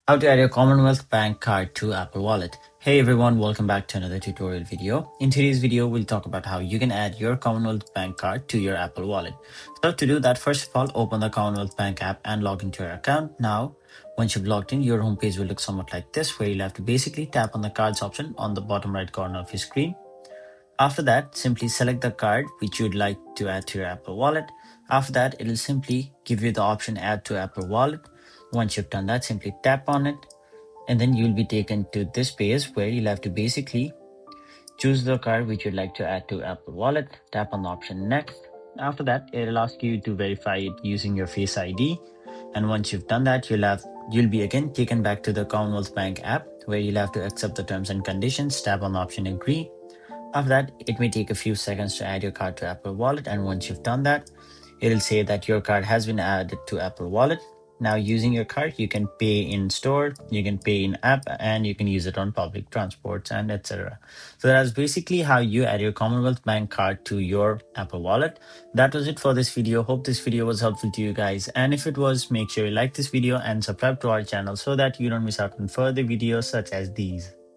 How to add your Commonwealth Bank card to Apple Wallet. Hey everyone, welcome back to another tutorial video. In today's video, we'll talk about how you can add your Commonwealth Bank card to your Apple Wallet. So to do that, first of all, open the Commonwealth Bank app and log into your account. Now, once you've logged in, your homepage will look somewhat like this, where you'll have to basically tap on the cards option on the bottom right corner of your screen. After that, simply select the card which you'd like to add to your Apple Wallet. After that, it'll simply give you the option add to Apple Wallet. Once you've done that, simply tap on it and then you'll be taken to this page where you'll have to basically choose the card which you'd like to add to Apple Wallet. Tap on the option next. After that, it'll ask you to verify it using your Face ID. And once you've done that, you'll be again taken back to the Commonwealth Bank app where you'll have to accept the terms and conditions. Tap on the option agree. After that, it may take a few seconds to add your card to Apple Wallet, and once you've done that, it'll say that your card has been added to Apple Wallet. Now, using your card, you can pay in store, you can pay in app, and you can use it on public transports and etc. So that's basically how you add your Commonwealth Bank card to your Apple Wallet. That was it for this video. Hope this video was helpful to you guys. And if it was, make sure you like this video and subscribe to our channel so that you don't miss out on further videos such as these.